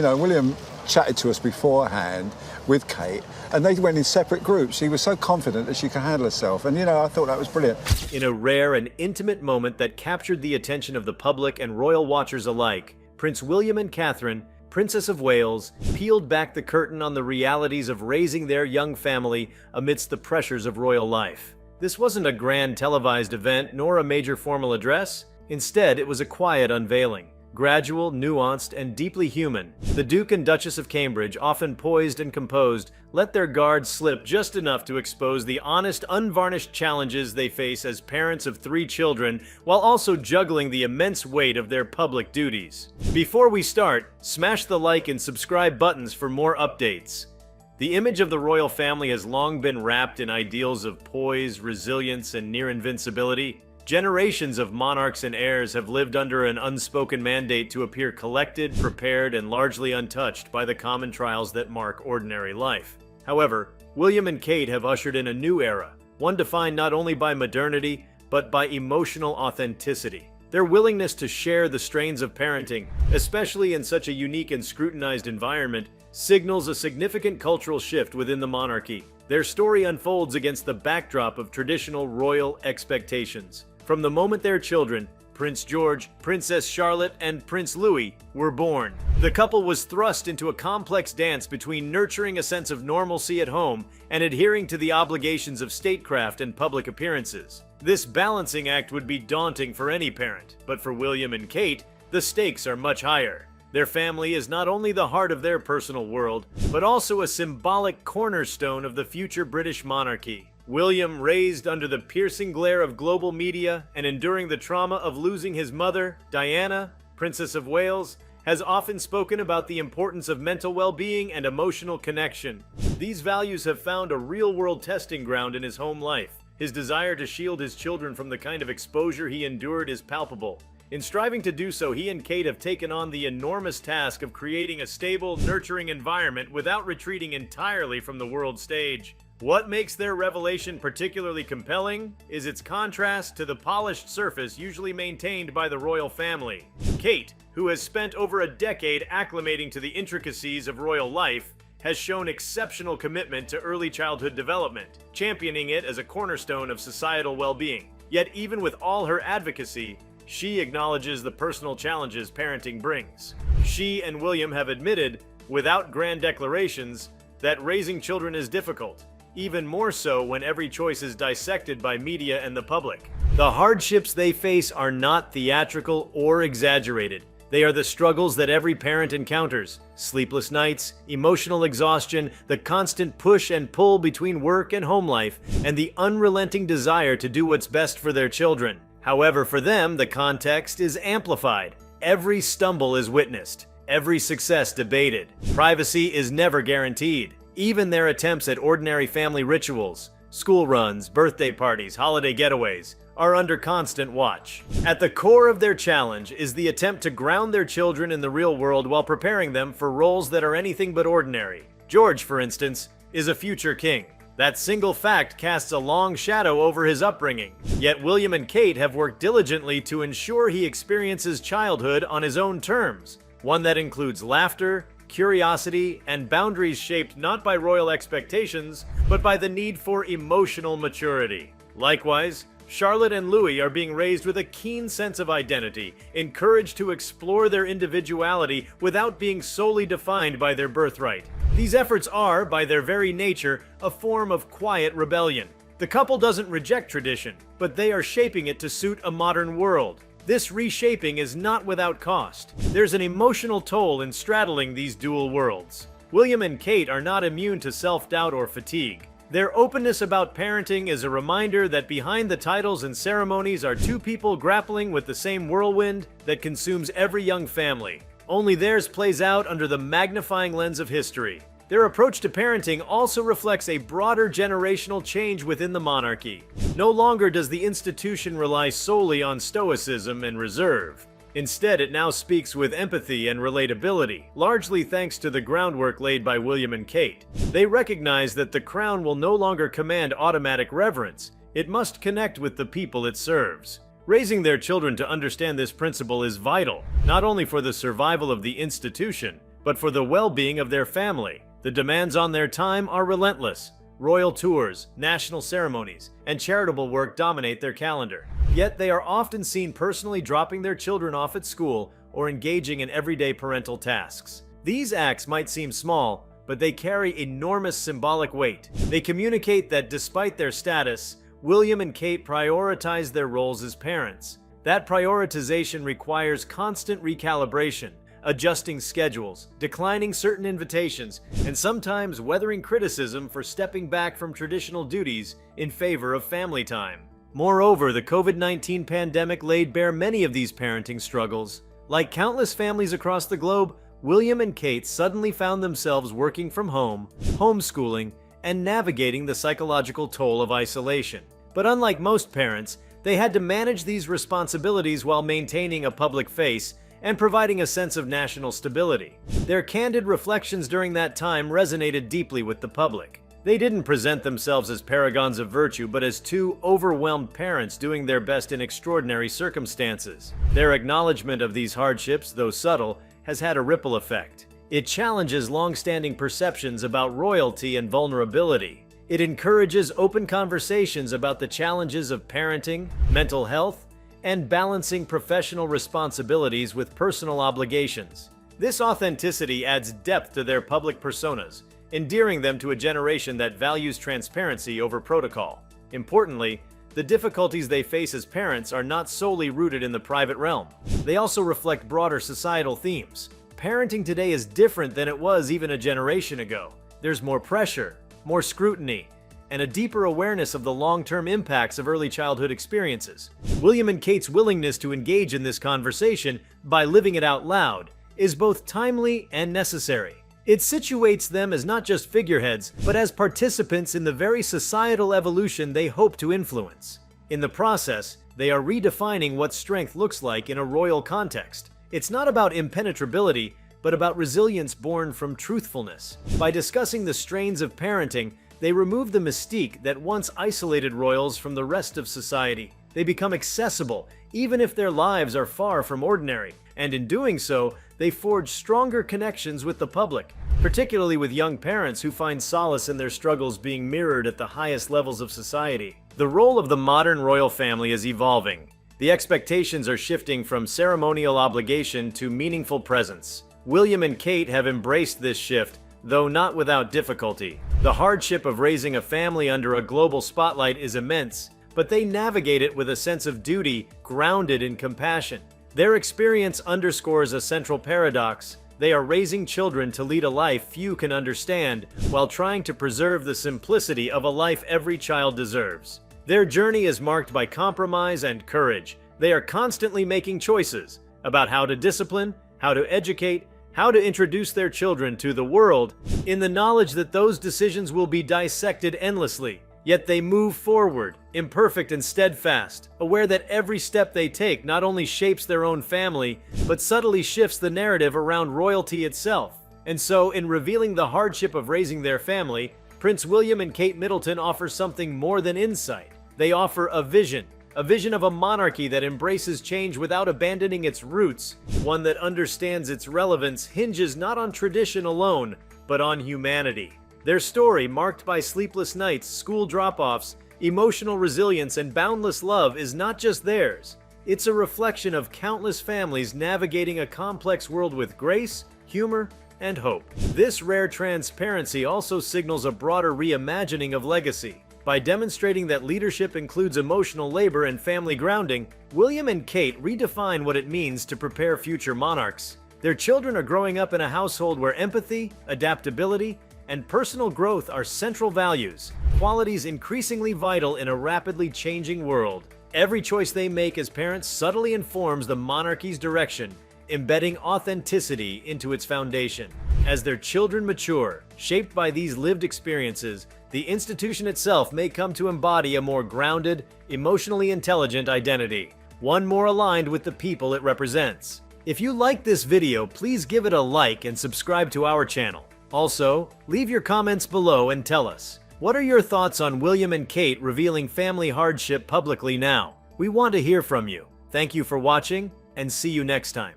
William chatted to us beforehand with Kate, and they went in separate groups. She was so confident that she could handle herself, and I thought that was brilliant. In a rare and intimate moment that captured the attention of the public and royal watchers alike, Prince William and Catherine, Princess of Wales, peeled back the curtain on the realities of raising their young family amidst the pressures of royal life. This wasn't a grand televised event nor a major formal address. Instead, it was a quiet unveiling. Gradual, nuanced, and deeply human, the Duke and Duchess of Cambridge, often poised and composed, let their guards slip just enough to expose the honest, unvarnished challenges they face as parents of 3 children, while also juggling the immense weight of their public duties. Before we start, smash the like and subscribe buttons for more updates. The image of the royal family has long been wrapped in ideals of poise, resilience, and near invincibility. Generations of monarchs and heirs have lived under an unspoken mandate to appear collected, prepared, and largely untouched by the common trials that mark ordinary life. However, William and Kate have ushered in a new era, one defined not only by modernity, but by emotional authenticity. Their willingness to share the strains of parenting, especially in such a unique and scrutinized environment, signals a significant cultural shift within the monarchy. Their story unfolds against the backdrop of traditional royal expectations. From the moment their children, Prince George, Princess Charlotte, and Prince Louis, were born, the couple was thrust into a complex dance between nurturing a sense of normalcy at home and adhering to the obligations of statecraft and public appearances. This balancing act would be daunting for any parent, but for William and Kate, the stakes are much higher. Their family is not only the heart of their personal world, but also a symbolic cornerstone of the future British monarchy. William, raised under the piercing glare of global media and enduring the trauma of losing his mother, Diana, Princess of Wales, has often spoken about the importance of mental well-being and emotional connection. These values have found a real-world testing ground in his home life. His desire to shield his children from the kind of exposure he endured is palpable. In striving to do so, he and Kate have taken on the enormous task of creating a stable, nurturing environment without retreating entirely from the world stage. What makes their revelation particularly compelling is its contrast to the polished surface usually maintained by the royal family. Kate, who has spent over a decade acclimating to the intricacies of royal life, has shown exceptional commitment to early childhood development, championing it as a cornerstone of societal well-being. Yet even with all her advocacy, she acknowledges the personal challenges parenting brings. She and William have admitted, without grand declarations, that raising children is difficult, even more so when every choice is dissected by media and the public. The hardships they face are not theatrical or exaggerated. They are the struggles that every parent encounters: sleepless nights, emotional exhaustion, the constant push and pull between work and home life, and the unrelenting desire to do what's best for their children. However, for them, the context is amplified. Every stumble is witnessed, every success debated. Privacy is never guaranteed. Even their attempts at ordinary family rituals, school runs, birthday parties, holiday getaways, are under constant watch. At the core of their challenge is the attempt to ground their children in the real world while preparing them for roles that are anything but ordinary. George, for instance, is a future king. That single fact casts a long shadow over his upbringing. Yet William and Kate have worked diligently to ensure he experiences childhood on his own terms, one that includes laughter, curiosity, and boundaries shaped not by royal expectations, but by the need for emotional maturity. Likewise, Charlotte and Louis are being raised with a keen sense of identity, encouraged to explore their individuality without being solely defined by their birthright. These efforts are, by their very nature, a form of quiet rebellion. The couple doesn't reject tradition, but they are shaping it to suit a modern world. This reshaping is not without cost. There's an emotional toll in straddling these dual worlds. William and Kate are not immune to self-doubt or fatigue. Their openness about parenting is a reminder that behind the titles and ceremonies are 2 people grappling with the same whirlwind that consumes every young family. Only theirs plays out under the magnifying lens of history. Their approach to parenting also reflects a broader generational change within the monarchy. No longer does the institution rely solely on stoicism and reserve. Instead, it now speaks with empathy and relatability, largely thanks to the groundwork laid by William and Kate. They recognize that the crown will no longer command automatic reverence. It must connect with the people it serves. Raising their children to understand this principle is vital, not only for the survival of the institution, but for the well-being of their family. The demands on their time are relentless. Royal tours, national ceremonies, and charitable work dominate their calendar. Yet they are often seen personally dropping their children off at school or engaging in everyday parental tasks. These acts might seem small, but they carry enormous symbolic weight. They communicate that despite their status, William and Kate prioritize their roles as parents. That prioritization requires constant recalibration, adjusting schedules, declining certain invitations, and sometimes weathering criticism for stepping back from traditional duties in favor of family time. Moreover, the COVID-19 pandemic laid bare many of these parenting struggles. Like countless families across the globe, William and Kate suddenly found themselves working from home, homeschooling, and navigating the psychological toll of isolation. But unlike most parents, they had to manage these responsibilities while maintaining a public face and providing a sense of national stability. Their candid reflections during that time resonated deeply with the public. They didn't present themselves as paragons of virtue, but as two overwhelmed parents doing their best in extraordinary circumstances. Their acknowledgement of these hardships, though subtle, has had a ripple effect. It challenges long-standing perceptions about royalty and vulnerability. It encourages open conversations about the challenges of parenting, mental health, and balancing professional responsibilities with personal obligations. This authenticity adds depth to their public personas, endearing them to a generation that values transparency over protocol. Importantly, the difficulties they face as parents are not solely rooted in the private realm. They also reflect broader societal themes. Parenting today is different than it was even a generation ago. There's more pressure, more scrutiny, and a deeper awareness of the long-term impacts of early childhood experiences. William and Kate's willingness to engage in this conversation by living it out loud is both timely and necessary. It situates them as not just figureheads, but as participants in the very societal evolution they hope to influence. In the process, they are redefining what strength looks like in a royal context. It's not about impenetrability, but about resilience born from truthfulness. By discussing the strains of parenting, they remove the mystique that once isolated royals from the rest of society. They become accessible, even if their lives are far from ordinary. And in doing so, they forge stronger connections with the public, particularly with young parents who find solace in their struggles being mirrored at the highest levels of society. The role of the modern royal family is evolving. The expectations are shifting from ceremonial obligation to meaningful presence. William and Kate have embraced this shift, though not without difficulty. The hardship of raising a family under a global spotlight is immense, but they navigate it with a sense of duty grounded in compassion. Their experience underscores a central paradox. They are raising children to lead a life few can understand, while trying to preserve the simplicity of a life every child deserves. Their journey is marked by compromise and courage. They are constantly making choices about how to discipline, how to educate, how to introduce their children to the world, in the knowledge that those decisions will be dissected endlessly. Yet they move forward, imperfect and steadfast, aware that every step they take not only shapes their own family, but subtly shifts the narrative around royalty itself. And so, in revealing the hardship of raising their family, Prince William and Kate Middleton offer something more than insight. They offer a vision of a monarchy that embraces change without abandoning its roots, one that understands its relevance hinges not on tradition alone, but on humanity. Their story, marked by sleepless nights, school drop-offs, emotional resilience, and boundless love, is not just theirs. It's a reflection of countless families navigating a complex world with grace, humor, and hope. This rare transparency also signals a broader reimagining of legacy. By demonstrating that leadership includes emotional labor and family grounding, William and Kate redefine what it means to prepare future monarchs. Their children are growing up in a household where empathy, adaptability, and personal growth are central values, qualities increasingly vital in a rapidly changing world. Every choice they make as parents subtly informs the monarchy's direction, embedding authenticity into its foundation. As their children mature, shaped by these lived experiences, the institution itself may come to embody a more grounded, emotionally intelligent identity, one more aligned with the people it represents. If you like this video, please give it a like and subscribe to our channel. Also, leave your comments below and tell us, what are your thoughts on William and Kate revealing family hardship publicly now? We want to hear from you. Thank you for watching, and see you next time.